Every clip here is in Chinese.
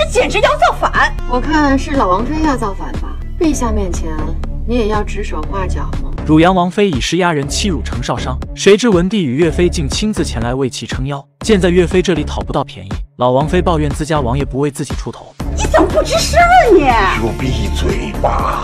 这简直要造反！我看是老王妃要造反吧？陛下面前，你也要指手画脚吗？汝阳王妃以势压人欺辱程少商，谁知文帝与岳飞竟亲自前来为其撑腰。见在岳飞这里讨不到便宜，老王妃抱怨自家王爷不为自己出头。你怎么不吱声啊你？就闭嘴吧，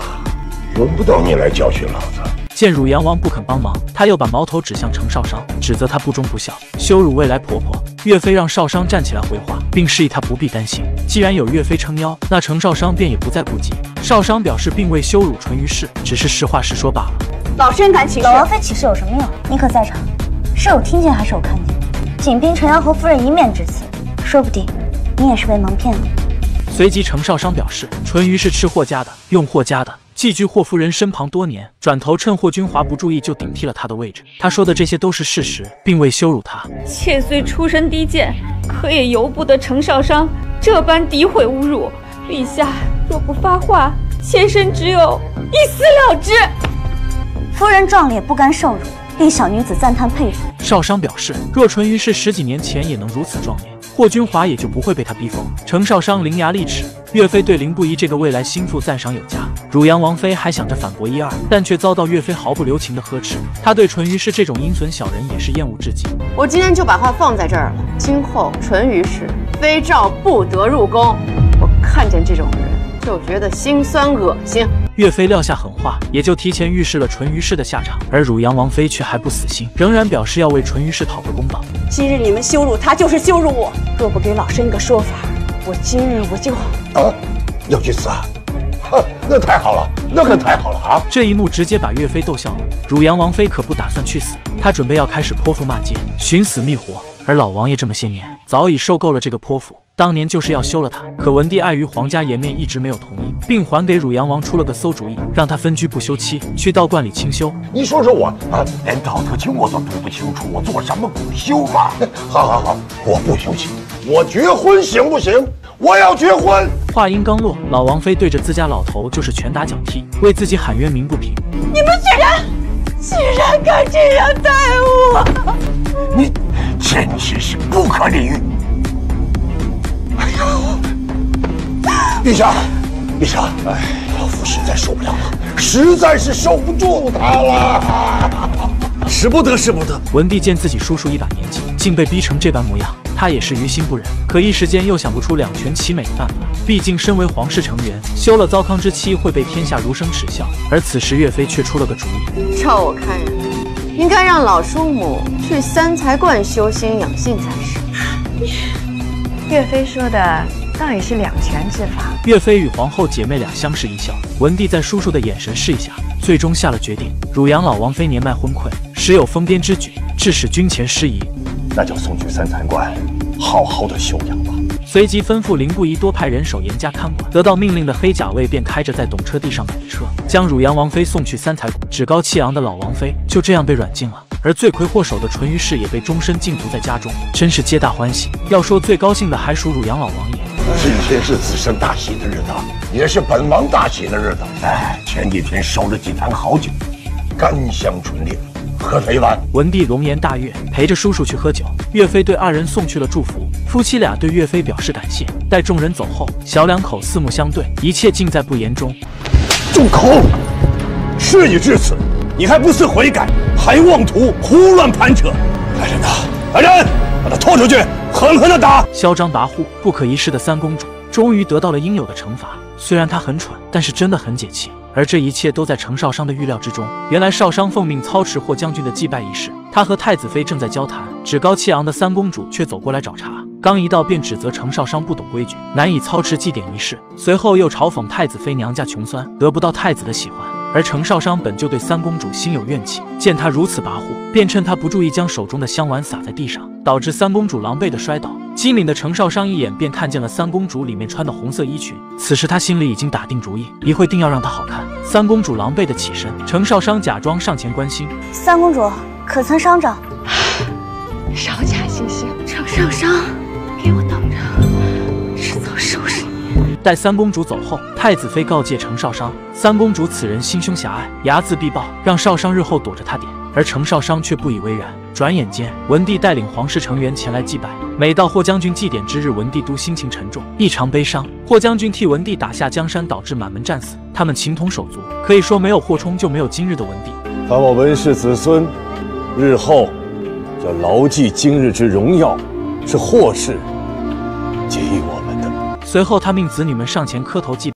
轮不到你来教训老子。见汝阳王不肯帮忙，他又把矛头指向程少商，指责他不忠不孝，羞辱未来婆婆。岳飞让少商站起来回话，并示意他不必担心，既然有岳飞撑腰，那程少商便也不再顾忌。少商表示并未羞辱淳于氏，只是实话实说罢了。老身敢起誓，老王妃起誓有什么用？你可在场，是有听见还是有看见？仅凭陈阳侯夫人一面之词，说不定你也是被蒙骗的。随即程少商表示，淳于是吃霍家的，用霍家的，寄居霍夫人身旁多年，转头趁霍君华不注意就顶替了他的位置。他说的这些都是事实，并未羞辱他。妾虽出身低贱，可也由不得程少商这般诋毁侮辱。陛下若不发话，妾身只有一死了之。夫人壮烈不甘受辱，令小女子赞叹佩服。少商表示，若淳于是10几年前也能如此壮烈，霍君华也就不会被他逼疯。程少商伶牙俐齿，岳飞对凌不疑这个未来心腹赞赏有加。汝阳王妃还想着反驳一二，但却遭到岳飞毫不留情的呵斥。他对淳于是这种阴损小人也是厌恶至极。我今天就把话放在这儿了，今后淳于氏非诏不得入宫。我看见这种人就觉得心酸恶心。岳飞撂下狠话，也就提前预示了淳于氏的下场。而汝阳王妃却还不死心，仍然表示要为淳于氏讨个公道。今日你们羞辱他，就是羞辱我。若不给老身个说法，我今日我就……要去死啊！那太好了，那可太好了啊！这一幕直接把岳飞逗笑了。汝阳王妃可不打算去死，她准备要开始泼妇骂街，寻死觅活。而老王爷这么些年，早已受够了这个泼妇，当年就是要休了他。可文帝碍于皇家颜面，一直没有同意，并还给汝阳王出了个馊主意，让他分居不休妻，去道观里清修。你说说我啊，连道德经我都读不清楚，我做什么苦修嘛？好，我不休息，我结婚行不行？我要结婚！话音刚落，老王妃对着自家老头就是拳打脚踢，为自己喊冤鸣不平。你们居然敢这样待我！你简直是不可理喻！哎呦，陛下，哎，老夫实在受不了了，实在是受不住他了。使不得。文帝见自己叔叔一把年纪，竟被逼成这般模样，他也是于心不忍，可一时间又想不出两全其美的办法。毕竟身为皇室成员，休了糟糠之妻会被天下儒生耻笑。而此时岳飞却出了个主意，照我看呀，应该让老叔母去三才观修心养性才是。岳飞说的倒也是两全之法。岳飞与皇后姐妹俩相视一笑，文帝在叔叔的眼神试一下，最终下了决定。汝阳老王妃年迈昏聩，时有疯癫之举，致使军前失仪，那就送去三才观，好好的休养吧。随即吩咐凌不疑多派人手严加看管。得到命令的黑甲卫便开着在懂车地上买的车，将汝阳王妃送去三才馆。趾高气扬的老王妃就这样被软禁了，而罪魁祸首的淳于氏也被终身禁足在家中，真是皆大欢喜。要说最高兴的还属汝阳老王爷。今天是子孙大喜的日子，也是本王大喜的日子。哎，前几天收了几坛好酒，甘香醇烈，喝这一碗。文帝龙颜大悦，陪着叔叔去喝酒。岳飞对二人送去了祝福，夫妻俩对岳飞表示感谢。待众人走后，小两口四目相对，一切尽在不言中。住口！事已至此，你还不思悔改，还妄图胡乱攀扯！来人呐，来人，把他拖出去，狠狠的打！嚣张跋扈、不可一世的三公主，终于得到了应有的惩罚。虽然她很蠢，但是真的很解气。而这一切都在程少商的预料之中。原来少商奉命操持霍将军的祭拜仪式，他和太子妃正在交谈，趾高气昂的三公主却走过来找茬。刚一到便指责程少商不懂规矩，难以操持祭典仪式，随后又嘲讽太子妃娘家穷酸，得不到太子的喜欢。而程少商本就对三公主心有怨气，见她如此跋扈，便趁她不注意将手中的香丸洒在地上，导致三公主狼狈的摔倒。机灵的程少商一眼便看见了三公主里面穿的红色衣裙，此时他心里已经打定主意，一会定要让她好看。三公主狼狈的起身，程少商假装上前关心：“三公主可曾伤着？”稍加细心，程少商，给我等着，迟早收拾你。待三公主走后，太子妃告诫程少商，三公主此人心胸狭隘，睚眦必报，让少商日后躲着她点。而程少商却不以为然。转眼间，文帝带领皇室成员前来祭拜。每到霍将军祭典之日，文帝都心情沉重，异常悲伤。霍将军替文帝打下江山，导致满门战死，他们情同手足，可以说没有霍冲就没有今日的文帝。盼我文氏子孙日后要牢记今日之荣耀，是霍氏给予我们的。随后，他命子女们上前磕头祭拜。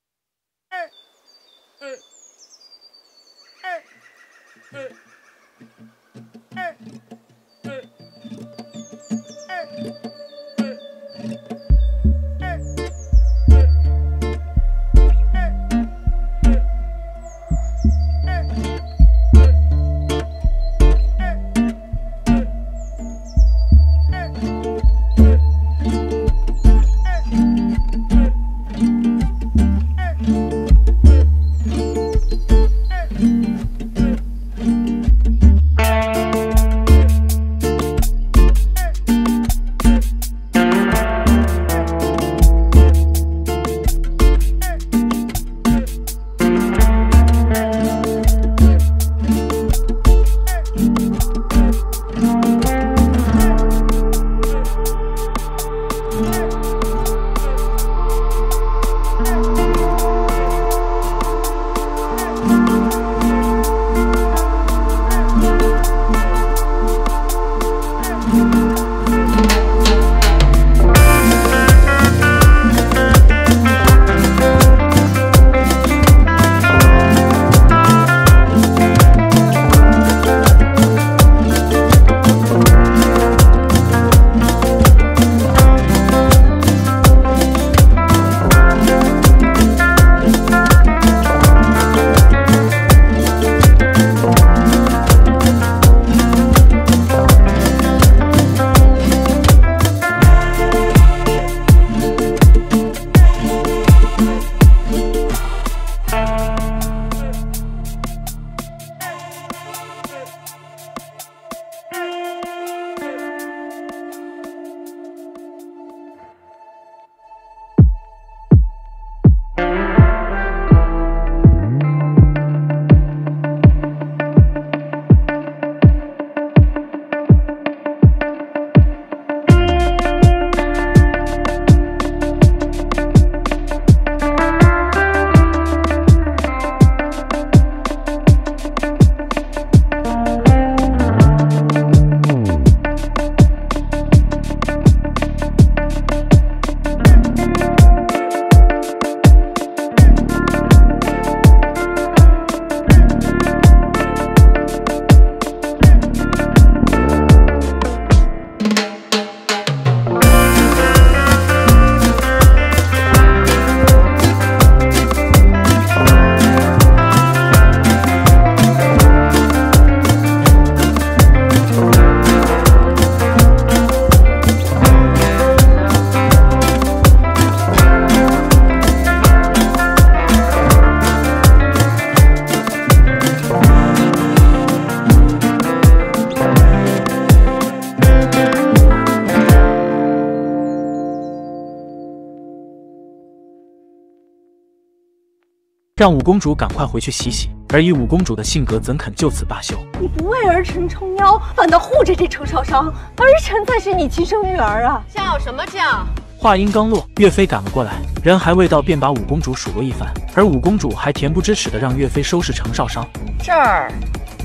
让五公主赶快回去洗洗。而以五公主的性格，怎肯就此罢休？你不为儿臣撑腰，反倒护着这程少商，儿臣才是你亲生女儿啊！叫什么叫？话音刚落，岳飞赶了过来，人还未到，便把五公主数落一番，而五公主还恬不知耻地让岳飞收拾程少商。这儿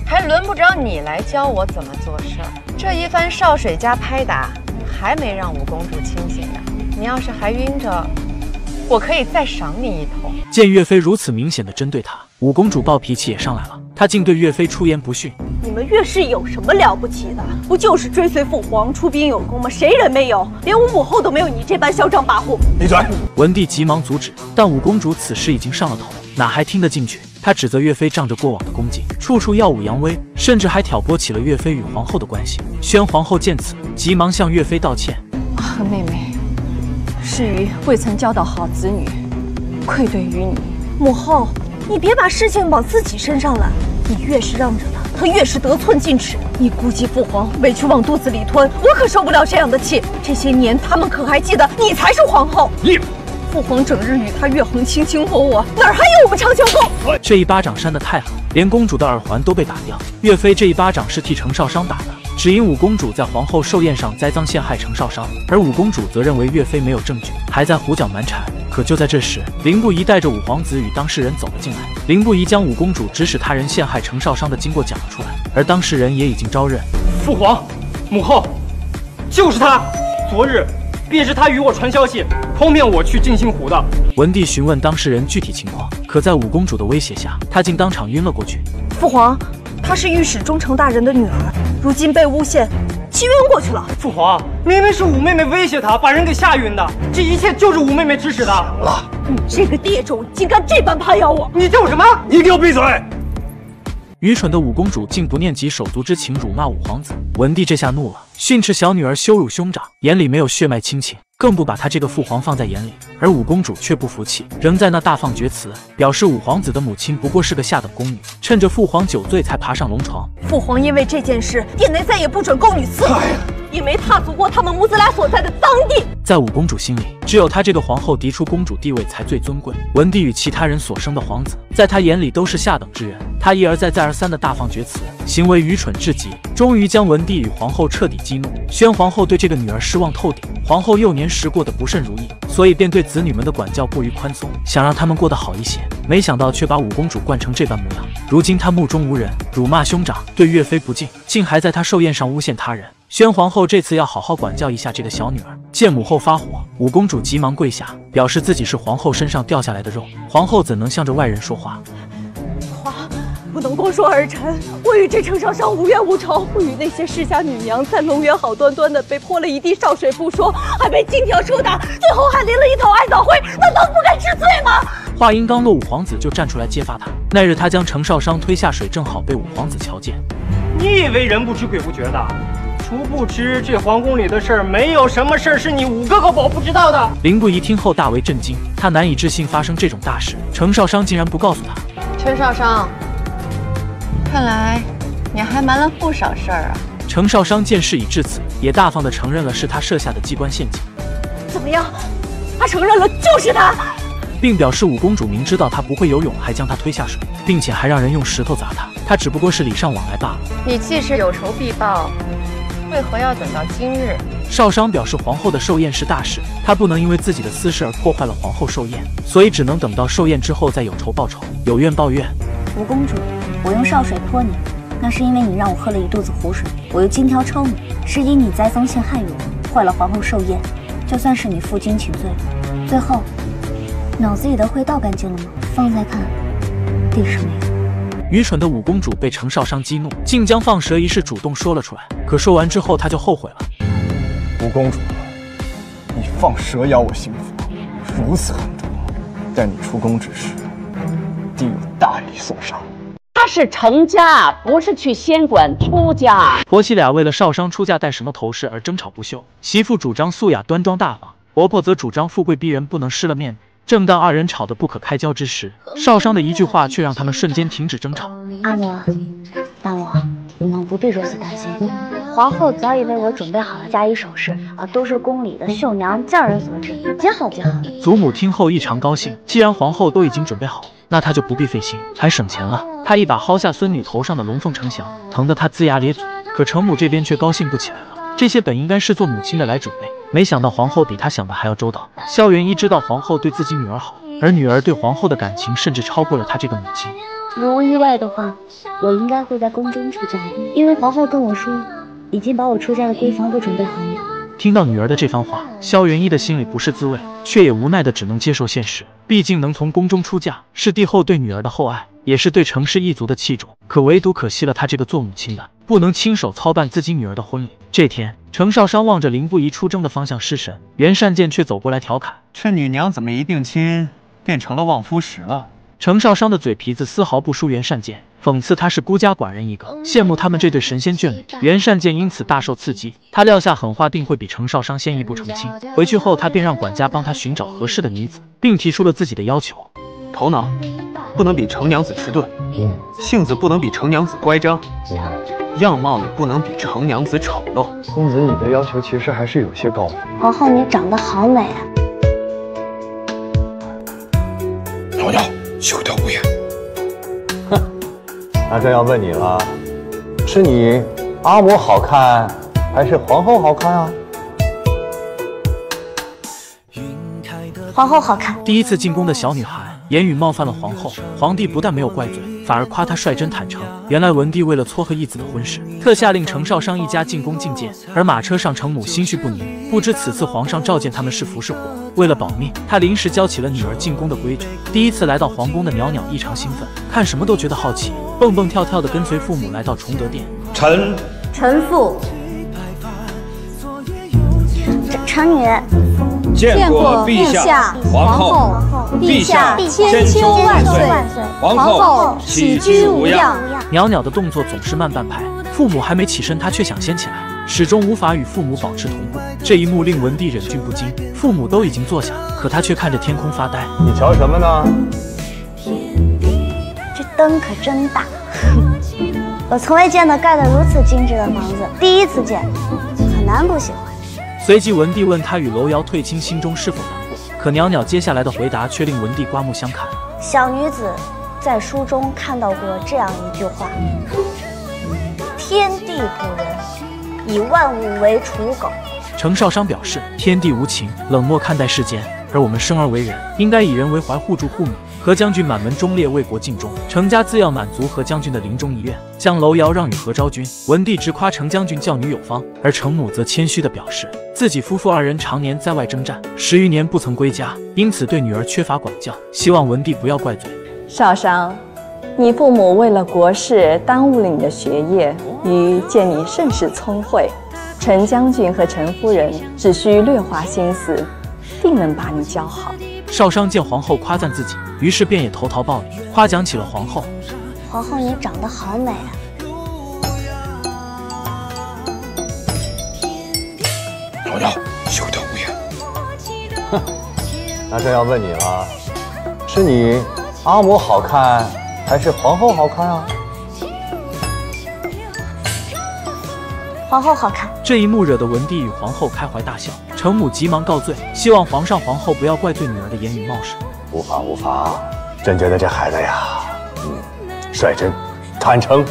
还轮不着你来教我怎么做事儿。这一番少水加拍打，还没让五公主清醒呀！你要是还晕着，我可以再赏你一头。见岳飞如此明显地针对她，五公主暴脾气也上来了，她竟对岳飞出言不逊。你们岳氏有什么了不起的？不就是追随父皇，出兵有功吗？谁人没有？连我母后都没有你这般嚣张跋扈。闭嘴！文帝急忙阻止，但五公主此时已经上了头，哪还听得进去？她指责岳飞仗着过往的功绩，处处耀武扬威，甚至还挑拨起了岳飞与皇后的关系。宣皇后见此，急忙向岳飞道歉：“妹妹，是余未曾教导好子女，愧对于你。母后，你别把事情往自己身上揽。你越是让着他，他越是得寸进尺。你估计父皇委屈往肚子里吞，我可受不了这样的气。这些年，他们可还记得你才是皇后？父皇整日与他月横卿卿我我，哪儿还有我们长相公？这一巴掌扇得太狠，连公主的耳环都被打掉。岳飞这一巴掌是替程少商打的，只因五公主在皇后寿宴上栽赃陷害程少商，而五公主则认为岳飞没有证据，还在胡搅蛮缠。可就在这时，凌不疑带着五皇子与当事人走了进来。凌不疑将五公主指使他人陷害程少商的经过讲了出来，而当事人也已经招认。父皇、母后，就是他，昨日便是他与我传消息，诓骗我去静心湖的。文帝询问当事人具体情况，可在五公主的威胁下，他竟当场晕了过去。父皇，她是御史中丞大人的女儿，如今被诬陷，气晕过去了。父皇，明明是五妹妹威胁他，把人给吓晕的，这一切就是五妹妹指使的。行了，你这个孽种，竟敢这般攀咬我！你叫什么？你给我闭嘴！愚蠢的五公主竟不念及手足之情，辱骂五皇子。文帝这下怒了，训斥小女儿羞辱兄长，眼里没有血脉亲情，更不把他这个父皇放在眼里。而五公主却不服气，仍在那大放厥词，表示五皇子的母亲不过是个下等宫女，趁着父皇酒醉才爬上龙床。父皇因为这件事，殿内再也不准宫女伺候，也没踏足过他们母子俩所在的当地。在五公主心里，只有她这个皇后嫡出公主地位才最尊贵，文帝与其他人所生的皇子，在她眼里都是下等之人。她一而再再而三的大放厥词，行为愚蠢至极，终于将文帝与皇后彻底激怒。宣皇后对这个女儿失望透顶，皇后幼年时过得不甚如意，所以便对子女们的管教过于宽松，想让他们过得好一些。没想到却把五公主惯成这般模样。如今她目中无人，辱骂兄长，对岳飞不敬，竟还在她寿宴上诬陷他人。宣皇后这次要好好管教一下这个小女儿。见母后发火，五公主急忙跪下，表示自己是皇后身上掉下来的肉，皇后怎能向着外人说话？不能光说儿臣，我与这程少商无冤无仇，我与那些世家女娘在龙园好端端的被泼了一地少水不说，还被金条抽打，最后还淋了一头艾草灰，难道不该治罪吗？话音刚落，五皇子就站出来揭发他。那日他将程少商推下水，正好被五皇子瞧见。你以为人不知鬼不觉的？殊不知这皇宫里的事儿，没有什么事儿是你五个个宝不知道的。凌不疑听后大为震惊，他难以置信发生这种大事，程少商竟然不告诉他。程少商，看来你还瞒了不少事儿啊。程少商见事已至此，也大方地承认了是他设下的机关陷阱。怎么样？他承认了，就是他，并表示五公主明知道他不会游泳，还将他推下水，并且还让人用石头砸他，他只不过是礼尚往来罢了。你既是有仇必报，为何要等到今日？少商表示皇后的寿宴是大事，他不能因为自己的私事而破坏了皇后寿宴，所以只能等到寿宴之后再有仇报仇，有怨报怨。五公主，我用少水泼你，那是因为你让我喝了一肚子湖水；我用金条抽你，是因你栽赃陷害我，坏了皇后寿宴。就算是你负荆请罪，最后脑子里的灰倒干净了吗？放再看，地上没有。愚蠢的五公主被程少商激怒，竟将放蛇一事主动说了出来。可说完之后，她就后悔了。五公主，你放蛇咬我心腹，如此狠毒，待你出宫之时，定有大礼送上。他是成家，不是去仙馆出家。婆媳俩为了少商出嫁戴什么头饰而争吵不休，媳妇主张素雅端庄大方，婆婆则主张富贵逼人，不能失了面子。正当二人吵得不可开交之时，少商的一句话却让他们瞬间停止争吵。阿嬷，大王，你们不必如此担心，皇后早已为我准备好了嫁衣首饰都是宫里的绣娘匠人所制，极好极好。祖母听后异常高兴，既然皇后都已经准备好，那她就不必费心，还省钱了。她一把薅下孙女头上的龙凤呈祥，疼得她龇牙咧嘴。可程母这边却高兴不起来了，这些本应该是做母亲的来准备，没想到皇后比她想的还要周到。萧元一知道皇后对自己女儿好，而女儿对皇后的感情甚至超过了她这个母亲。如无意外的话，我应该会在宫中出嫁，因为皇后跟我说，已经把我出嫁的闺房都准备好了。听到女儿的这番话，萧元一的心里不是滋味，却也无奈的只能接受现实。毕竟能从宫中出嫁，是帝后对女儿的厚爱，也是对程氏一族的器重。可唯独可惜了她这个做母亲的，不能亲手操办自己女儿的婚礼。这天，程少商望着凌不疑出征的方向失神，袁善见却走过来调侃：“这女娘怎么一定亲，变成了望夫石了？”程少商的嘴皮子丝毫不输袁善见，讽刺他是孤家寡人一个，羡慕他们这对神仙眷侣。袁善见因此大受刺激，他撂下狠话，定会比程少商先一步成亲。回去后，他便让管家帮他寻找合适的女子，并提出了自己的要求：头脑不能比程娘子迟钝，性子不能比程娘子乖张，样貌也不能比程娘子丑陋。公子，你的要求其实还是有些高。皇后，你长得好美啊！休得无言。哼，那这要问你了，是你阿嬷好看，还是皇后好看啊？皇后好看。第一次进宫的小女孩言语冒犯了皇后，皇帝不但没有怪罪，反而夸她率真坦诚。原来文帝为了撮合义子的婚事，特下令程少商一家进宫觐见，而马车上程母心绪不宁，不知此次皇上召见他们是福是祸。为了保命，他临时教起了女儿进宫的规矩。第一次来到皇宫的袅袅异常兴奋，看什么都觉得好奇，蹦蹦跳跳的跟随父母来到崇德殿。臣父，臣女。见过陛下、皇后，陛下千秋万岁，皇后起居无恙。袅袅的动作总是慢半拍，父母还没起身，他却想先起来，始终无法与父母保持同步。这一幕令文帝忍俊不禁，父母都已经坐下，可他却看着天空发呆。你瞧什么呢？这灯可真大，我从未见到盖得如此精致的房子，第一次见，很难不喜欢。随即文帝问他与楼瑶退亲心中是否难过，可袅袅接下来的回答却令文帝刮目相看。小女子在书中看到过这样一句话：天地不仁，以万物为刍狗。程少商表示，天地无情，冷漠看待世间，而我们生而为人，应该以人为怀，护助护民。何将军满门忠烈，为国尽忠。程家自要满足何将军的临终遗愿，将楼瑶让与何昭君。文帝直夸程将军教女有方，而程母则谦虚地表示，自己夫妇二人常年在外征战，10余年不曾归家，因此对女儿缺乏管教，希望文帝不要怪罪。少商，你父母为了国事耽误了你的学业，余见你甚是聪慧，程将军和程夫人只需略花心思，定能把你教好。少商见皇后夸赞自己，于是便也投桃报李，夸奖起了皇后。皇后，你长得好美啊！袅袅，休得无言。哼，那这要问你了，是你阿嬷好看，还是皇后好看啊？皇后好看。这一幕惹得文帝与皇后开怀大笑，程母急忙告罪，希望皇上皇后不要怪罪女儿的言语冒失。无妨无妨，朕觉得这孩子呀，率真、坦诚，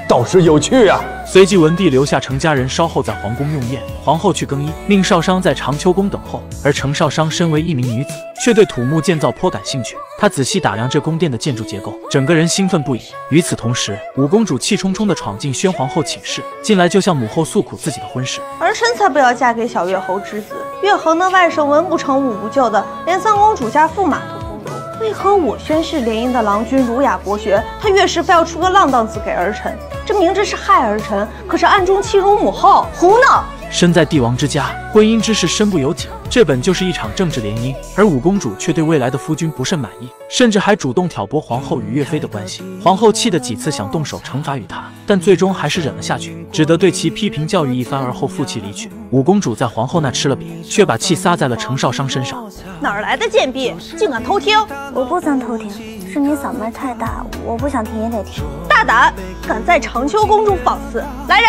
倒是有趣啊。随即文帝留下程家人稍后在皇宫用宴，皇后去更衣，命少商在长秋宫等候。而程少商身为一名女子，却对土木建造颇感兴趣。她仔细打量这宫殿的建筑结构，整个人兴奋不已。与此同时，五公主气冲冲地闯进宣皇后寝室，进来就向母后诉苦自己的婚事。儿臣才不要嫁给小越侯之子，越侯那外甥文不成武不就的，连三公主家驸马都不如。为何我宣誓联姻的郎君儒雅博学，他越是非要出个浪荡子给儿臣？这明知是害儿臣，可是暗中欺辱母后，胡闹！身在帝王之家，婚姻之事身不由己，这本就是一场政治联姻。而五公主却对未来的夫君不甚满意，甚至还主动挑拨皇后与岳飞的关系。皇后气得几次想动手惩罚于她，但最终还是忍了下去，只得对其批评教育一番，而后负气离去。五公主在皇后那吃了瘪，却把气撒在了程少商身上。哪儿来的贱婢，竟敢偷听！我不曾偷听，是你嗓门太大，我不想听也得听。大胆，敢在长秋宫中放肆！来人！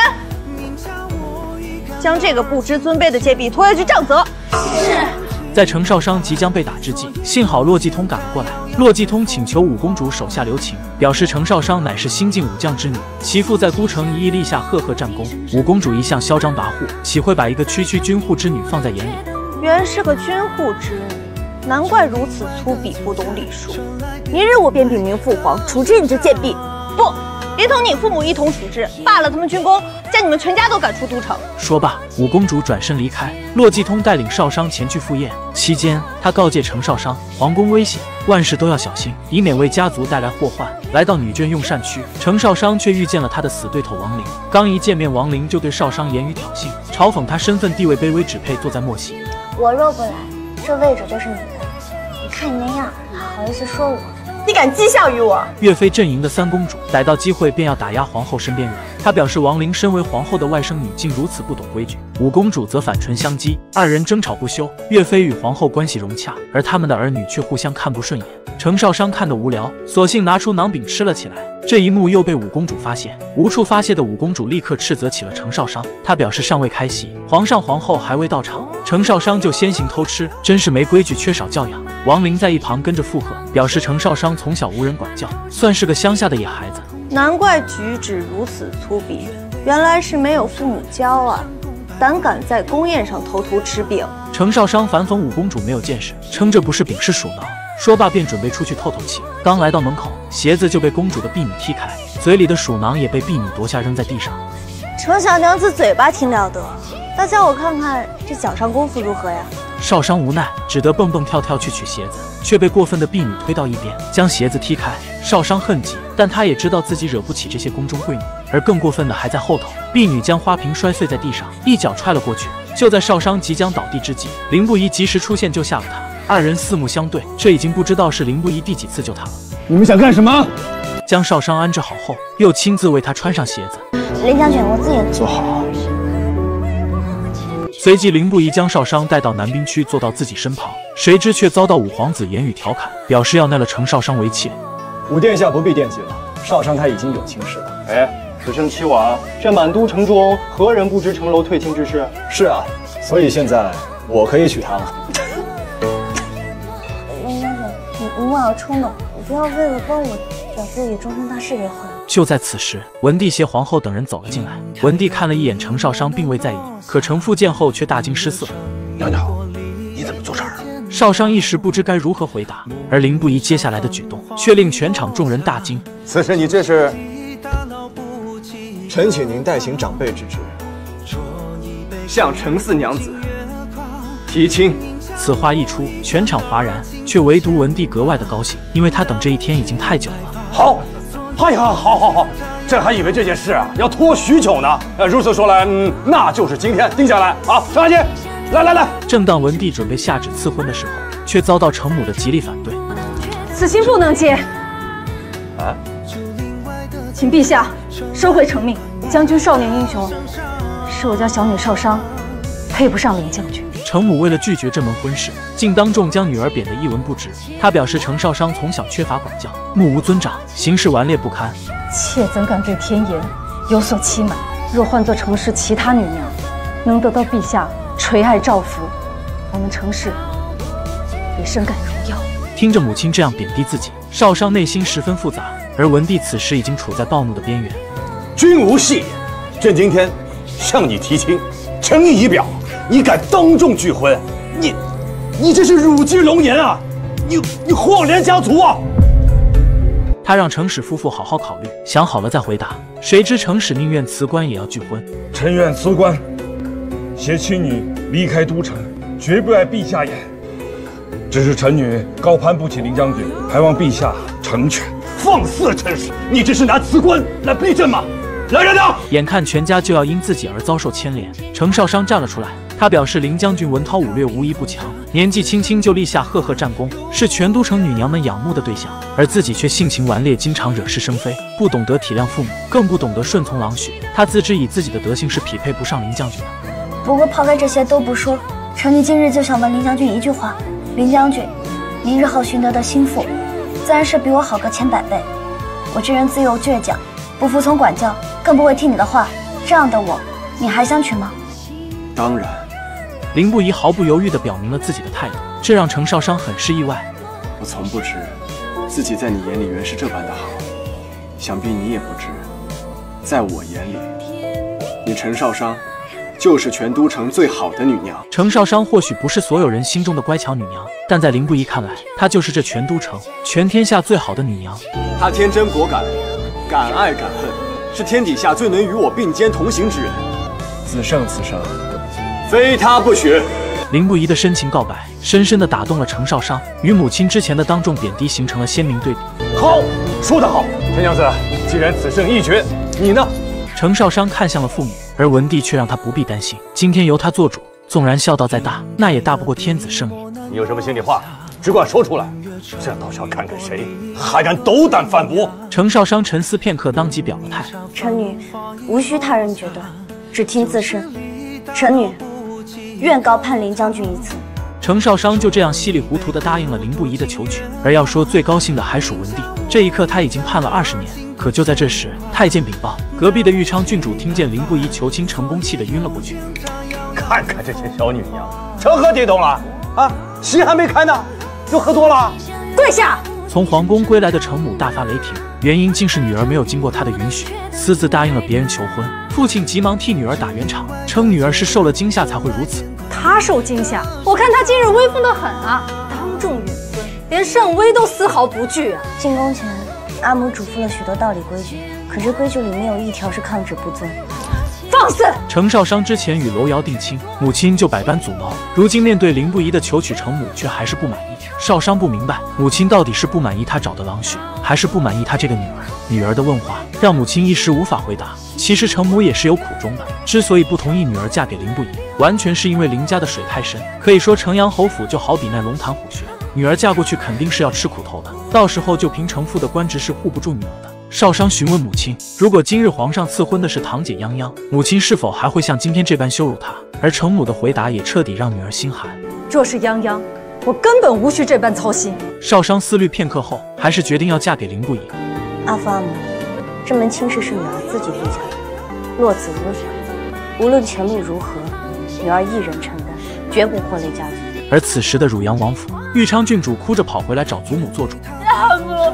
将这个不知尊卑的贱婢拖下去杖责。是。在程少商即将被打之际，幸好骆继通赶了过来。骆继通请求五公主手下留情，表示程少商乃是新晋武将之女，其父在都城一役立下赫赫战功。五公主一向嚣张跋扈，岂会把一个区区军户之女放在眼里？原是个军户之女，难怪如此粗鄙，不懂礼数。明日我便禀明父皇，处置你这贱婢。不，连同你父母一同处置，罢了他们军功，将你们全家都赶出都城。说罢，五公主转身离开。骆继通带领少商前去赴宴，期间他告诫程少商，皇宫危险，万事都要小心，以免为家族带来祸患。来到女眷用膳区，程少商却遇见了他的死对头王陵。刚一见面，王陵就对少商言语挑衅，嘲讽他身份地位卑微，只配坐在末席。我若不来，这位置就是你的。你看你那样，还好意思说我？你敢讥笑于我？岳飞阵营的三公主逮到机会便要打压皇后身边人，他表示王陵身为皇后的外甥女，竟如此不懂规矩。五公主则反唇相讥，二人争吵不休。岳飞与皇后关系融洽，而他们的儿女却互相看不顺眼。程少商看得无聊，索性拿出馕饼吃了起来。这一幕又被五公主发现，无处发泄的五公主立刻斥责起了程少商。她表示尚未开席，皇上皇后还未到场，程少商就先行偷吃，真是没规矩，缺少教养。王陵在一旁跟着附和，表示程少商从小无人管教，算是个乡下的野孩子。难怪举止如此粗鄙，原来是没有父母教啊！胆敢在宫宴上偷偷吃饼。程少商反讽五公主没有见识，称这不是饼是鼠囊。说罢便准备出去透透气，刚来到门口，鞋子就被公主的婢女踢开，嘴里的鼠囊也被婢女夺下扔在地上。程小娘子嘴巴挺了得，那叫我看看这脚上功夫如何呀？少商无奈，只得蹦蹦跳跳去取鞋子，却被过分的婢女推到一边，将鞋子踢开。少商恨极，但他也知道自己惹不起这些宫中贵女，而更过分的还在后头。婢女将花瓶摔碎在地上，一脚踹了过去。就在少商即将倒地之际，凌不疑及时出现救下了他。二人四目相对，这已经不知道是凌不疑第几次救他了。你们想干什么？将少商安置好后，又亲自为他穿上鞋子。林将军，我自己坐好。随即，凌不疑将少商带到南滨区，坐到自己身旁，谁知却遭到五皇子言语调侃，表示要纳了程少商为妾。五殿下不必惦记了，少商他已经有亲事了。哎，此生期往，这满都城中何人不知程楼退亲之事？是啊，所以现在我可以娶她了。林将军，你莫要冲动，你不要为了帮我把自己终身大事给毁了。就在此时，文帝携皇后等人走了进来。文帝看了一眼程少商，并未在意，可程父见后却大惊失色。娘娘，你怎么坐这儿了？少商一时不知该如何回答，而凌不疑接下来的举动却令全场众人大惊。此事你这是？臣请您代行长辈之职，向程四娘子提亲。此话一出，全场哗然，却唯独文帝格外的高兴，因为他等这一天已经太久了。好，哎呀，好，朕还以为这件事啊要拖许久呢。如此说来，那就是今天定下来啊！程阿姐，来。正当文帝准备下旨赐婚的时候，却遭到程母的极力反对。此亲不能接。啊？请陛下收回成命。将军少年英雄，是我家小女少商，配不上林将军。程母为了拒绝这门婚事，竟当众将女儿贬得一文不值。她表示程少商从小缺乏管教，目无尊长，行事顽劣不堪。妾怎敢对天颜有所欺瞒？若换作程氏其他女娘，能得到陛下垂爱照拂，我们程氏也深感荣耀。听着母亲这样贬低自己，少商内心十分复杂，而文帝此时已经处在暴怒的边缘。君无戏言，朕今天向你提亲，诚意已表，你敢当众拒婚？你这是辱击龙颜啊！你晃连家族啊！他让程氏夫妇好好考虑，想好了再回答。谁知程氏宁愿辞官也要拒婚。臣愿辞官，携妻女离开都城，绝不碍陛下言。只是臣女高攀不起林将军，还望陛下成全。放肆陈氏，你这是拿辞官来逼朕吗？来人呐！眼看全家就要因自己而遭受牵连，程少商站了出来。他表示林将军文韬武略无一不强，年纪轻轻就立下赫赫战功，是全都城女娘们仰慕的对象，而自己却性情顽劣，经常惹是生非，不懂得体谅父母，更不懂得顺从郎许。他自知以自己的德行是匹配不上林将军的。不过抛开这些都不说，臣女今日就想问林将军一句话：林将军，您日后寻得的心腹，自然是比我好个千百倍。我这人自幼倔强，不服从管教，更不会听你的话，这样的我，你还想娶吗？当然。凌不疑毫不犹豫地表明了自己的态度，这让程少商很是意外。我从不知自己在你眼里原是这般的好，想必你也不知，在我眼里，你程少商就是全都城最好的女娘。程少商或许不是所有人心中的乖巧女娘，但在凌不疑看来，她就是这全都城、全天下最好的女娘。她天真果敢，敢爱敢恨，是天底下最能与我并肩同行之人。子胜此生，非她不许。凌不疑的深情告白，深深地打动了程少商，与母亲之前的当众贬低形成了鲜明对比。好，说得好，陈娘子，既然此胜一决，你呢？程少商看向了父母，而文帝却让他不必担心，今天由他做主，纵然孝道再大，那也大不过天子圣意。你有什么心里话，只管说出来，这倒是要看看谁还敢斗胆反驳。程少商沉思片刻，当即表了态：臣女无需他人决断，只听自身。臣女愿高攀林将军一次。程少商就这样稀里糊涂地答应了林不疑的求娶。而要说最高兴的还属文帝，这一刻他已经盼了20年。可就在这时，太监禀报，隔壁的豫昌郡主听见林不疑求亲成功，气得晕了过去。看看这些小女娘，成何体统了啊！席还没开呢，就喝多了。跪下！从皇宫归来的程母大发雷霆，原因竟是女儿没有经过他的允许，私自答应了别人求婚。父亲急忙替女儿打圆场，称女儿是受了惊吓才会如此。他受惊吓，我看他今日威风得很啊，当众远尊，连圣威都丝毫不惧啊。进宫前，阿母嘱咐了许多道理规矩，可这规矩里没有一条是抗旨不遵。放肆！程少商之前与楼瑶定亲，母亲就百般阻挠，如今面对林不疑的求娶，程母却还是不满意。少商不明白，母亲到底是不满意他找的郎婿，还是不满意他这个女儿？女儿的问话让母亲一时无法回答。其实程母也是有苦衷的，之所以不同意女儿嫁给林不疑，完全是因为林家的水太深。可以说城阳侯府就好比那龙潭虎穴，女儿嫁过去肯定是要吃苦头的，到时候就凭程父的官职是护不住女儿的。少商询问母亲，如果今日皇上赐婚的是堂姐泱泱，母亲是否还会像今天这般羞辱她？而程母的回答也彻底让女儿心寒。若是泱泱，我根本无需这般操心。少商思虑片刻后，还是决定要嫁给林不疑。阿父阿母，这门亲事是女儿自己立下的，落子无悔，无论前路如何，女儿一人承担，绝不拖累家族。而此时的汝阳王府，豫昌郡主哭着跑回来找祖母做主。阿母，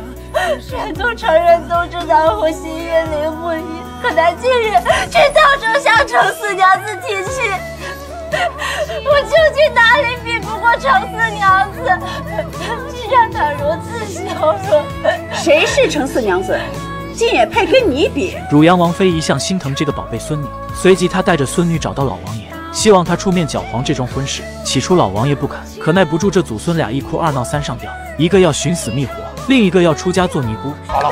全都承认都是他我心悦林不疑，可他近日却到处向程四娘子提亲，我究竟哪里比不过程四娘子，竟让他如此羞辱？谁是程四娘子？竟也配跟你比？汝阳王妃一向心疼这个宝贝孙女，随即她带着孙女找到老王爷，希望他出面搅黄这桩婚事。起初老王爷不肯，可耐不住这祖孙俩一哭二闹三上吊，一个要寻死觅活，另一个要出家做尼姑。好了，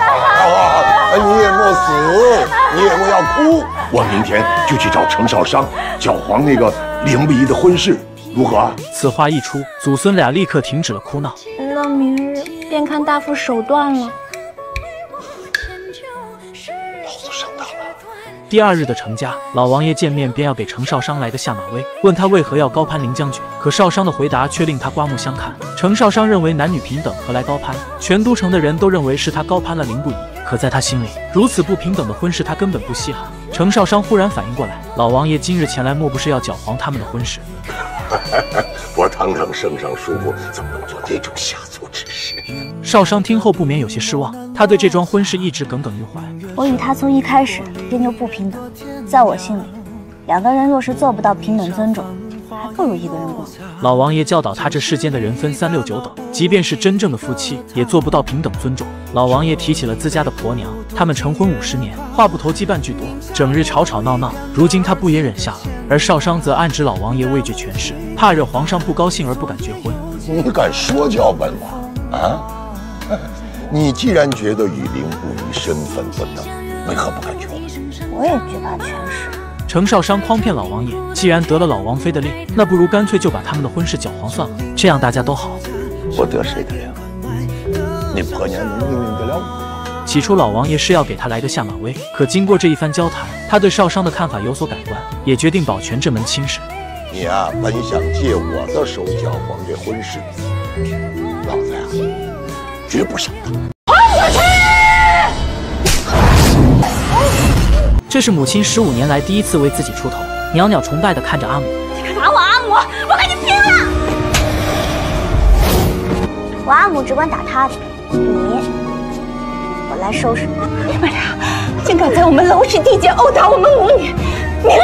你也莫死，你也莫要哭。我明天就去找程少商搅黄那个林不疑的婚事，如何？此话一出，祖孙俩立刻停止了哭闹。那明日便看大夫手段了。第2日的程家，老王爷见面便要给程少商来个下马威，问他为何要高攀林将军。可少商的回答却令他刮目相看。程少商认为男女平等，何来高攀？全都城的人都认为是他高攀了林不疑，可在他心里，如此不平等的婚事他根本不稀罕。程少商忽然反应过来，老王爷今日前来，莫不是要搅黄他们的婚事？我堂堂圣上叔父，怎么能做这种下作之事？少商听后不免有些失望，他对这桩婚事一直耿耿于怀。我与他从一开始便就不平等，在我心里，2个人若是做不到平等尊重，还不如1个人过。老王爷教导他，这世间的人分3、6、9等，即便是真正的夫妻，也做不到平等尊重。老王爷提起了自家的婆娘，他们成婚50年，话不投机半句多，整日吵吵闹闹。如今他不也忍下了，而少商则暗指老王爷畏惧权势，怕惹皇上不高兴而不敢结婚。你敢说教本王啊？你既然觉得与林不疑身份不等，为何不敢结婚？我也惧怕权势。程少商诓骗老王爷，既然得了老王妃的令，那不如干脆就把他们的婚事搅黄算了，这样大家都好。我得谁的令？你婆娘能命令得了我？起初老王爷是要给他来个下马威，可经过这一番交谈，他对少商的看法有所改观，也决定保全这门亲事。你啊，本想借我的手搅黄这婚事，老子呀，绝不上当。这是母亲15年来第一次为自己出头，袅袅崇拜地看着阿母。你敢打我阿母，我跟你拼了！我阿母只管打他的，我来收拾你。你们俩竟敢在我们楼室地间殴打我们母女，明日！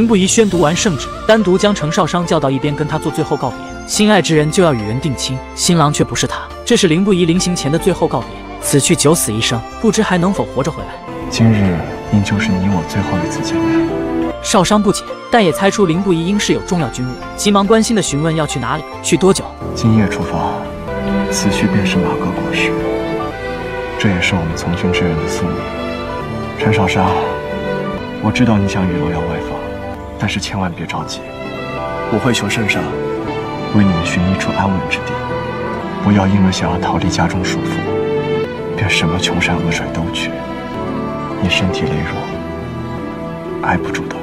不疑宣读完圣旨，单独将程少商叫到一边，跟他做最后告别。心爱之人就要与人定亲，新郎却不是他。这是凌不疑临行前的最后告别，此去九死一生，不知还能否活着回来。今日应就是你我最后一次见面。少商不解，但也猜出凌不疑应是有重要军务，急忙关心地询问要去哪里，去多久。今夜出发，此去便是马革裹尸。这也是我们从军之人的宿命。陈少商，我知道你想与楼瑶外访，但是千万别着急，我会求圣上为你们寻一处安稳之地，不要因为想要逃离家中束缚，便什么穷山恶水都去。你身体羸弱，挨不住的。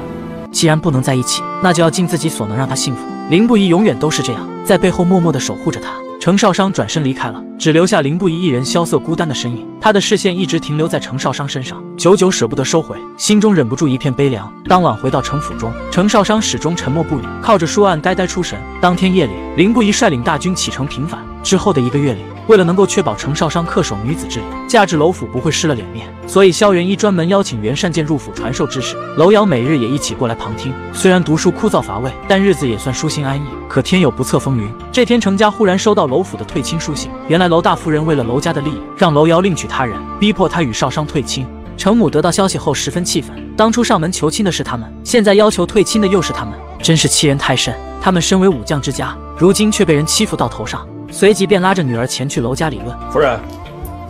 既然不能在一起，那就要尽自己所能让他幸福。凌不疑永远都是这样，在背后默默地守护着他。程少商转身离开了，只留下凌不疑一人萧瑟孤单的身影。他的视线一直停留在程少商身上，久久舍不得收回，心中忍不住一片悲凉。当晚回到程府中，程少商始终沉默不语，靠着书案呆呆出神。当天夜里，凌不疑率领大军启程平反。之后的1个月里，为了能够确保程少商恪守女子之礼，嫁至楼府不会失了脸面，所以萧元一专门邀请袁善见入府传授知识。楼瑶每日也一起过来旁听，虽然读书枯燥乏味，但日子也算舒心安逸。可天有不测风云，这天程家忽然收到楼府的退亲书信，原来楼大夫人为了楼家的利益，让楼瑶另娶他人，逼迫他与少商退亲。程母得到消息后十分气愤，当初上门求亲的是他们，现在要求退亲的又是他们，真是欺人太甚。他们身为武将之家，如今却被人欺负到头上，随即便拉着女儿前去楼家理论。夫人，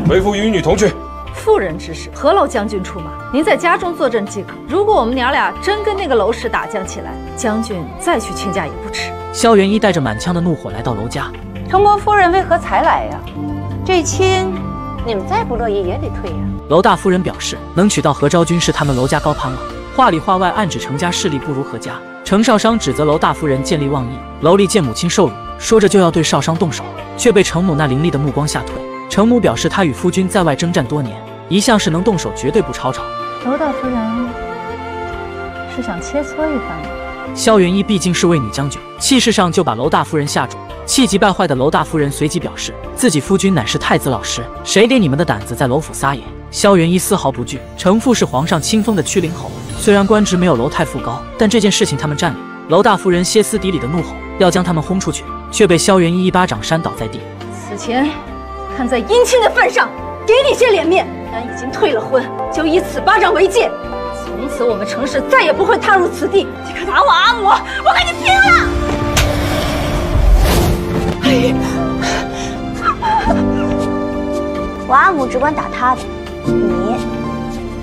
为父与女同去。妇人之事，何劳将军出马？您在家中坐镇即可。如果我们娘俩真跟那个楼氏打将起来，将军再去亲家也不迟。萧元一带着满腔的怒火来到楼家。承伯夫人为何才来呀？这亲，你们再不乐意也得退呀。楼大夫人表示，能娶到何昭君是他们楼家高攀了，话里话外暗指程家势力不如何家。程少商指责楼大夫人见利忘义，楼里见母亲受辱，说着就要对少商动手，却被程母那凌厉的目光吓退。程母表示，她与夫君在外征战多年，一向是能动手，绝对不吵吵。楼大夫人是想切磋一番吗？萧元一毕竟是位女将军，气势上就把楼大夫人吓住。气急败坏的楼大夫人随即表示，自己夫君乃是太子老师，谁给你们的胆子在楼府撒野？萧元一丝毫不惧，程父是皇上亲封的屈陵侯，虽然官职没有楼太傅高，但这件事情他们占理。楼大夫人歇斯底里的怒吼，要将他们轰出去，却被萧元一一巴掌扇倒在地。此前看在姻亲的份上，给你些脸面，咱已经退了婚，就以此巴掌为戒，从此我们程氏再也不会踏入此地。你敢打我阿母，我跟你拼了！我阿母只管打他的，你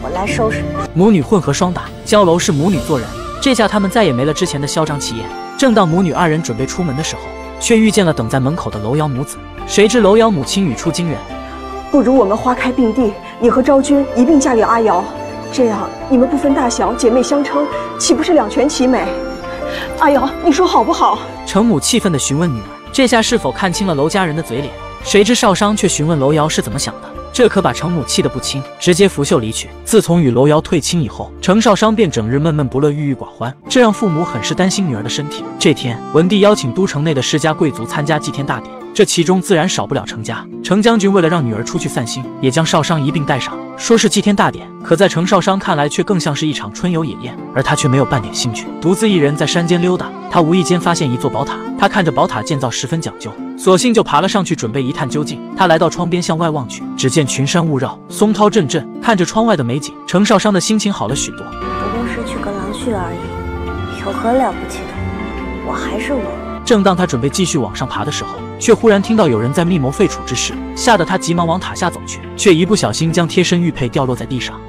我来收拾。母女混合双打，教楼是母女做人，这下他们再也没了之前的嚣张气焰。正当母女二人准备出门的时候，却遇见了等在门口的楼瑶母子。谁知楼瑶母亲语出惊人，不如我们花开并蒂，你和昭君一并嫁给阿瑶，这样你们不分大小，姐妹相称，岂不是两全其美？阿瑶，你说好不好？程母气愤地询问女儿，这下是否看清了楼家人的嘴脸？谁知少商却询问楼瑶是怎么想的，这可把程母气得不轻，直接拂袖离去。自从与楼瑶退亲以后，程少商便整日闷闷不乐，郁郁寡欢，这让父母很是担心女儿的身体。这天，文帝邀请都城内的世家贵族参加祭天大典，这其中自然少不了程家。程将军为了让女儿出去散心，也将少商一并带上，说是祭天大典，可在程少商看来却更像是一场春游野宴，而他却没有半点兴趣，独自一人在山间溜达。他无意间发现一座宝塔，他看着宝塔建造十分讲究，索性就爬了上去，准备一探究竟。他来到窗边向外望去，只见群山雾绕，松涛阵阵，看着窗外的美景，程少商的心情好了许多。不过是娶个郎婿而已，有何了不起的？我还是我。正当他准备继续往上爬的时候，却忽然听到有人在密谋废楚之事，吓得他急忙往塔下走去，却一不小心将贴身玉佩掉落在地上。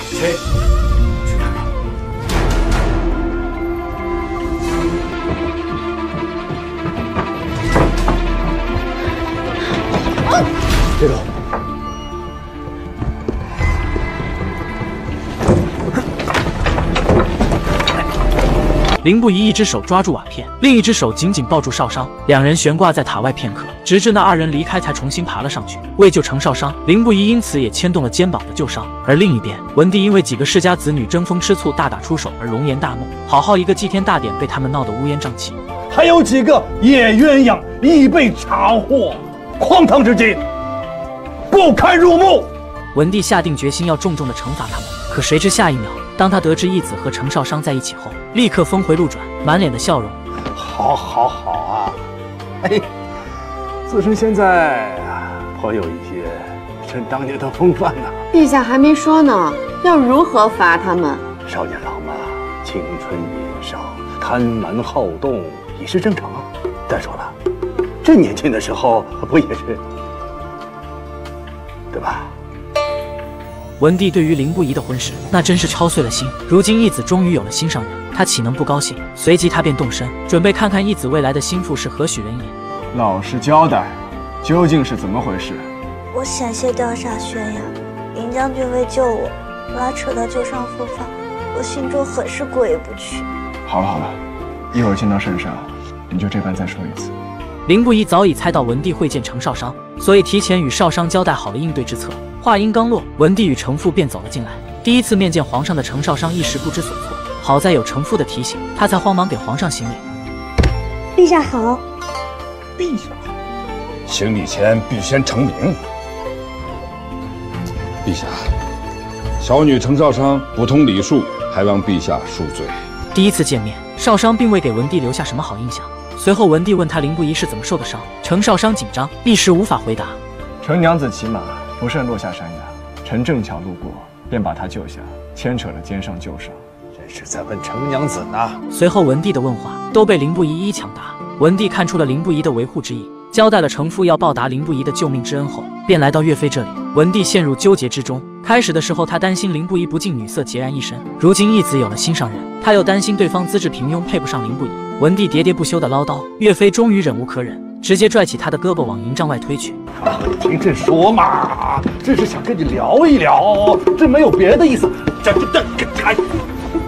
别动！凌不疑一只手抓住瓦片，另一只手紧紧抱住少商，两人悬挂在塔外片刻，直至那二人离开，才重新爬了上去。为救程少商，凌不疑因此也牵动了肩膀的旧伤。而另一边，文帝因为几个世家子女争风吃醋，大打出手而龙颜大怒，好好一个祭天大典被他们闹得乌烟瘴气。还有几个野鸳鸯已被查获，荒唐之极，不堪入目。文帝下定决心要重重的惩罚他们，可谁知下一秒，当他得知义子和程少商在一起后，立刻峰回路转，满脸的笑容。好啊！哎，自身现在颇有一些趁当年的风范呐。陛下还没说呢，要如何罚他们？少年郎嘛，青春年少，贪蛮好动也是正常啊。再说了，这年轻的时候不也是，对吧？文帝对于凌不疑的婚事，那真是操碎了心。如今义子终于有了心上人，他岂能不高兴？随即他便动身，准备看看义子未来的心腹是何许人也。老实交代，究竟是怎么回事？我险些掉下悬崖，林将军为救我，拉扯到旧上复发，我心中很是过意不去。好了，一会儿见到圣上，你就这般再说一次。凌不疑早已猜到文帝会见程少商，所以提前与少商交代好了应对之策。话音刚落，文帝与程父便走了进来。第一次面见皇上的程少商一时不知所措，好在有程父的提醒，他才慌忙给皇上行礼。陛下好。陛下好。行礼前必先成名。陛下，小女程少商不通礼数，还望陛下恕罪。第一次见面，少商并未给文帝留下什么好印象。随后文帝问他凌不疑是怎么受的伤，程少商紧张，一时无法回答。程娘子骑马不慎落下山崖，臣正巧路过，便把她救下，牵扯了肩上旧伤。这是在问程娘子呢。随后文帝的问话都被凌不疑一一抢答。文帝看出了凌不疑的维护之意，交代了程父要报答凌不疑的救命之恩后，便来到岳飞这里。文帝陷入纠结之中。开始的时候，他担心凌不疑不近女色，孑然一身。如今义子有了心上人，他又担心对方资质平庸，配不上凌不疑。文帝喋喋不休的唠叨，岳飞终于忍无可忍，直接拽起他的胳膊往营帐外推去。你听朕说嘛，这是想跟你聊一聊，这没有别的意思。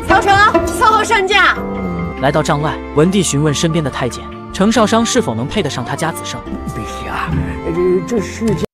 曹成，伺候圣驾。来到帐外，文帝询问身边的太监程少商是否能配得上他家子胜。陛下，这世间。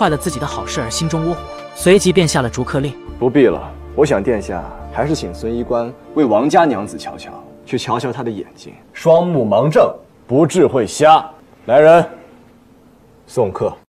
坏了自己的好事而心中窝火，随即便下了逐客令。不必了，我想殿下还是请孙医官为王家娘子瞧瞧，去瞧瞧她的眼睛，双目盲正，不治会瞎。来人，送客。